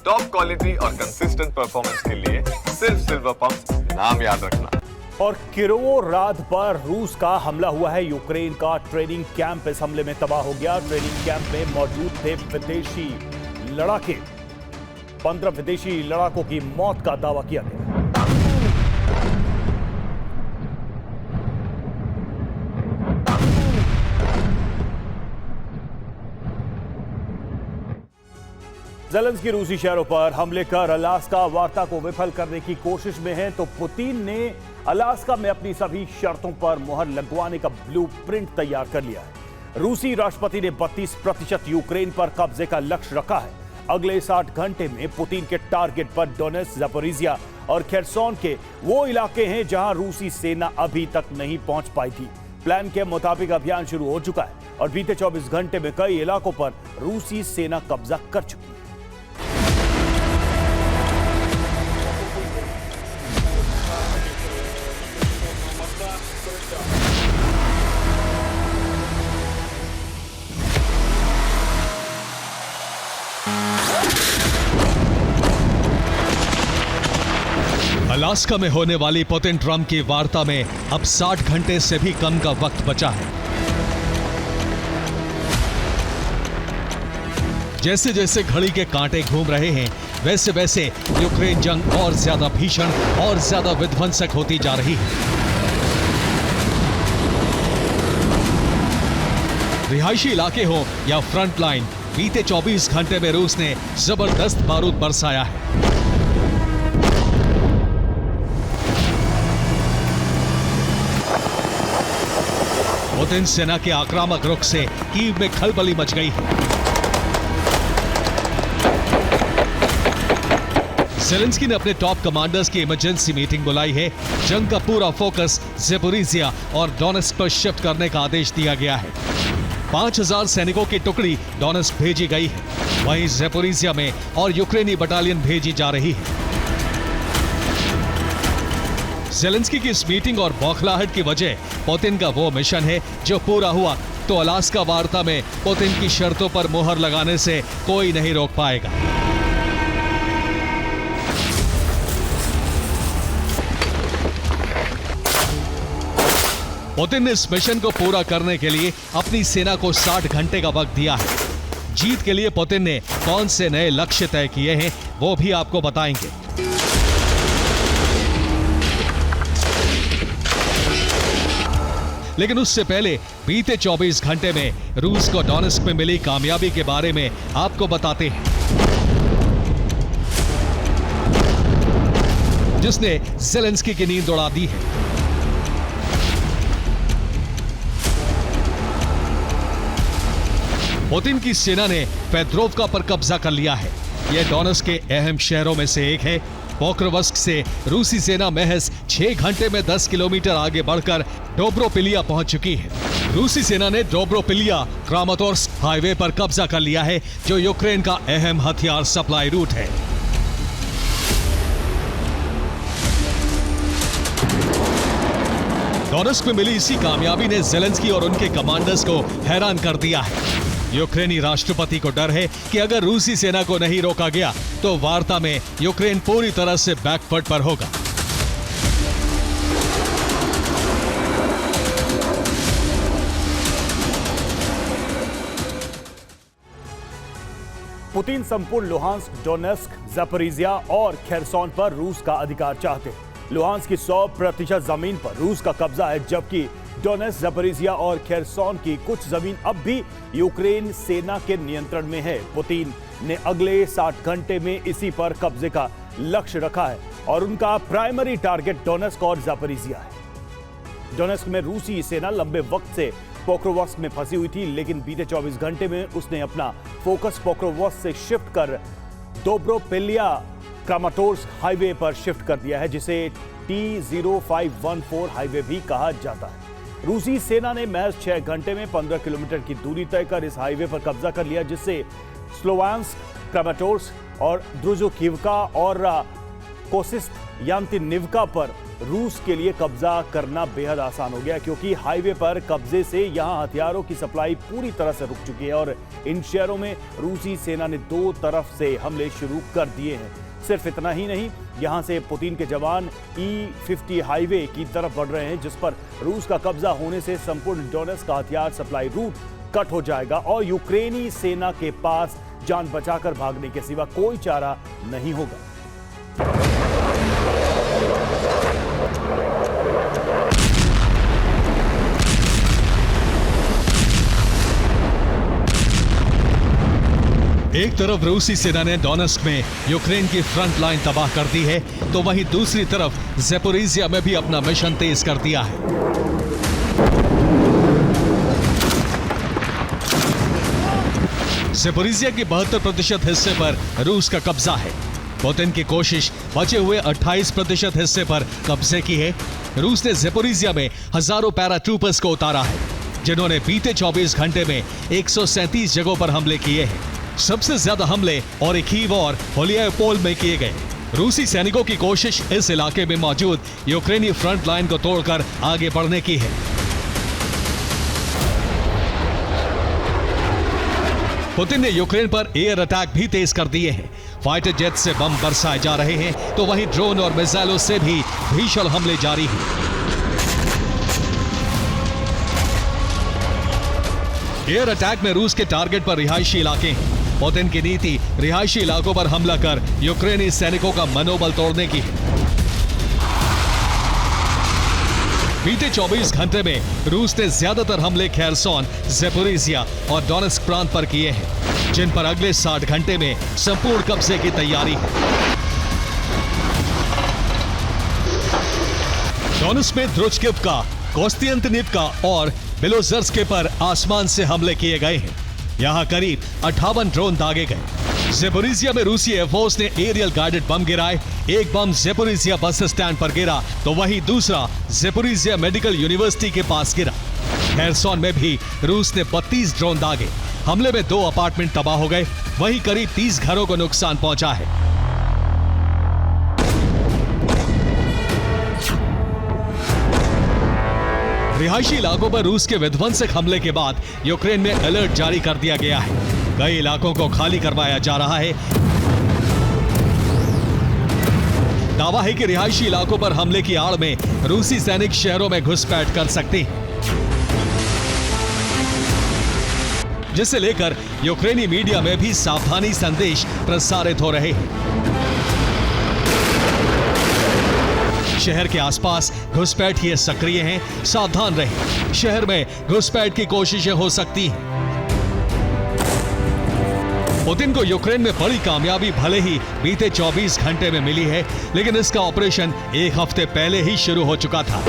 Top quality और consistent performance के लिए सिर्फ सिल्वर पंप नाम याद रखना। और किरोव रात पर रूस का हमला हुआ है। यूक्रेन का ट्रेनिंग कैंप इस हमले में तबाह हो गया। ट्रेनिंग कैंप में मौजूद थे विदेशी लड़ाके। 15 विदेशी लड़ाकों की मौत का दावा किया गया। ज़ेलेंस्की रूसी शहरों पर हमले कर अलास्का वार्ता को विफल करने की कोशिश में है, तो पुतिन ने अलास्का में अपनी सभी शर्तों पर मुहर लगवाने का ब्लूप्रिंट तैयार कर लिया है। रूसी राष्ट्रपति ने 32% यूक्रेन पर कब्जे का लक्ष्य रखा है। अगले 60 घंटे में पुतिन के टारगेट पर डोनेट्स्क, ज़पोरिज़िया और खेर्सोन के वो इलाके हैं जहां रूसी सेना अभी तक नहीं पहुंच पाई थी। प्लान के मुताबिक अभियान शुरू हो चुका है और बीते 24 घंटे में कई इलाकों पर रूसी सेना कब्जा कर चुकी है। अलास्का में होने वाली पुतिन ट्रंप की वार्ता में अब 60 घंटे से भी कम का वक्त बचा है। जैसे जैसे घड़ी के कांटे घूम रहे हैं, वैसे वैसे यूक्रेन जंग और ज्यादा भीषण और ज्यादा विध्वंसक होती जा रही है। रिहायशी इलाके हो या फ्रंट लाइन, बीते 24 घंटे में रूस ने जबरदस्त बारूद बरसाया है। पुतिन सेना के आक्रामक रुख से कीव में खलबली मच गई है। ज़ेलेंस्की ने अपने टॉप कमांडर्स की इमरजेंसी मीटिंग बुलाई है। जंग का पूरा फोकस ज़पोरिज़िया और डोनेट्स्क पर शिफ्ट करने का आदेश दिया गया है। 5000 सैनिकों की टुकड़ी डोनेट्स्क भेजी गई है। वहीं ज़पोरिज़िया में और यूक्रेनी बटालियन भेजी जा रही है। ज़ेलेंस्की की इस मीटिंग और बौखलाहट की वजह पुतिन का वो मिशन है जो पूरा हुआ तो अलास्का वार्ता में पुतिन की शर्तों पर मुहर लगाने से कोई नहीं रोक पाएगा। पुतिन ने इस मिशन को पूरा करने के लिए अपनी सेना को 60 घंटे का वक्त दिया है। जीत के लिए पुतिन ने कौन से नए लक्ष्य तय किए हैं वो भी आपको बताएंगे। लेकिन उससे पहले बीते 24 घंटे में रूस को डोनेट्स्क में मिली कामयाबी के बारे में आपको बताते हैं, जिसने ज़ेलेंस्की की नींद उड़ा दी है। पुतिन की सेना ने पेट्रोवका पर कब्जा कर लिया है। यह डोनेट्स्क के अहम शहरों में से एक है। पोक्रोवस्क से रूसी सेना महज 6 घंटे में 10 किलोमीटर आगे बढ़कर डोब्रोपिलिया पहुंच चुकी है। रूसी सेना ने डोब्रोपिलिया क्रामातोर्स्क हाईवे पर कब्जा कर लिया है, जो यूक्रेन का अहम हथियार सप्लाई रूट है। डोनेट्स्क में मिली इसी कामयाबी ने ज़ेलेंस्की और उनके कमांडर्स को हैरान कर दिया है। यूक्रेनी राष्ट्रपति को डर है कि अगर रूसी सेना को नहीं रोका गया तो वार्ता में यूक्रेन पूरी तरह से बैकफुट पर होगा। पुतिन संपूर्ण लुहांस्क, डोनेट्स्क, ज़पोरिज़िया और खेर्सोन पर रूस का अधिकार चाहते हैं। लुहांस्क की 100% जमीन पर रूस का कब्जा है, जबकि डोनेट्स्क, ज़पोरिज़िया और खेर्सोन की कुछ जमीन अब भी यूक्रेन सेना के नियंत्रण में है। पुतिन ने अगले 60 घंटे में इसी पर कब्जे का लक्ष्य रखा है और उनका प्राइमरी टारगेट डोनेट्स्क और ज़पोरिज़िया है। डोनेट्स्क में रूसी सेना लंबे वक्त से पोक्रोवस्क में फंसी हुई थी, लेकिन बीते 24 घंटे में उसने अपना फोकस पोक्रोवस्क से शिफ्ट कर डोब्रोपिलिया क्रामाटोर्स्क हाईवे पर शिफ्ट कर दिया है, जिसे T0514 हाईवे भी कहा जाता है। रूसी सेना ने महज 6 घंटे में 15 किलोमीटर की दूरी तय कर इस हाईवे पर कब्जा कर लिया, जिससे स्लोवांस्क, क्रामाटोर्स्क और द्रुजोकिवका और कोसिस्ट यांतिनिवका पर रूस के लिए कब्जा करना बेहद आसान हो गया, क्योंकि हाईवे पर कब्जे से यहां हथियारों की सप्लाई पूरी तरह से रुक चुकी है और इन शहरों में रूसी सेना ने दो तरफ से हमले शुरू कर दिए हैं। सिर्फ इतना ही नहीं, यहां से पुतिन के जवान E50 हाईवे की तरफ बढ़ रहे हैं, जिस पर रूस का कब्जा होने से संपूर्ण डोनेट्स्क का हथियार सप्लाई रूट कट हो जाएगा और यूक्रेनी सेना के पास जान बचाकर भागने के सिवा कोई चारा नहीं होगा। एक तरफ रूसी सेना ने डोनेट्स्क में यूक्रेन की फ्रंट लाइन तबाह कर दी है, तो वहीं दूसरी तरफ ज़ैपोरिज़िया में भी अपना मिशन तेज कर दिया है। ज़ैपोरिज़िया के 72% हिस्से पर रूस का कब्जा है। पुतिन की कोशिश बचे हुए 28% हिस्से पर कब्जे की है। रूस ने ज़ैपोरिज़िया में हजारों पैराट्रूपर्स को उतारा है, जिन्होंने बीते 24 घंटे में 137 जगहों पर हमले किए हैं। सबसे ज्यादा हमले ओरिखीव और होलियापोल में किए गए। रूसी सैनिकों की कोशिश इस इलाके में मौजूद यूक्रेनी फ्रंट लाइन को तोड़कर आगे बढ़ने की है। पुतिन ने यूक्रेन पर एयर अटैक भी तेज कर दिए हैं। फाइटर जेट से बम बरसाए जा रहे हैं, तो वहीं ड्रोन और मिसाइलों से भी भीषण हमले जारी हैं। एयर अटैक में रूस के टारगेट पर रिहायशी इलाके हैं। पुतिन की नीति रिहायशी इलाकों पर हमला कर यूक्रेनी सैनिकों का मनोबल तोड़ने की है। बीते 24 घंटे में रूस ने ज्यादातर हमले खेरसोन, ज़ैपोरिज़िया और डोनेट्स्क प्रांत पर किए हैं, जिन पर अगले 60 घंटे में संपूर्ण कब्जे की तैयारी है। डोनेट्स्क में द्रुजकिवका, कोस्तियंतिनिवका और बेलोजर्स्क पर आसमान से हमले किए गए हैं। यहां करीब 58 ड्रोन दागे गए। ज़ैपोरिज़िया में रूसी एयरफोर्स ने एरियल गाइडेड बम गिराए। एक बम ज़ैपोरिज़िया बस स्टैंड पर गिरा, तो वहीं दूसरा ज़ैपोरिज़िया मेडिकल यूनिवर्सिटी के पास गिरा। खेरसोन में भी रूस ने 32 ड्रोन दागे। हमले में 2 अपार्टमेंट तबाह हो गए, वहीं करीब 30 घरों को नुकसान पहुंचा है। रिहायशी इलाकों पर रूस के विध्वंसक हमले के बाद यूक्रेन में अलर्ट जारी कर दिया गया है। कई इलाकों को खाली करवाया जा रहा है। दावा है कि रिहायशी इलाकों पर हमले की आड़ में रूसी सैनिक शहरों में घुसपैठ कर सकते हैं, जिसे लेकर यूक्रेनी मीडिया में भी सावधानी संदेश प्रसारित हो रहे हैं। शहर के आसपास घुसपैठिए सक्रिय हैं, सावधान रहें। शहर में घुसपैठ की कोशिशें हो सकती हैं। पुतिन को यूक्रेन में बड़ी कामयाबी भले ही बीते 24 घंटे में मिली है, लेकिन इसका ऑपरेशन एक हफ्ते पहले ही शुरू हो चुका था।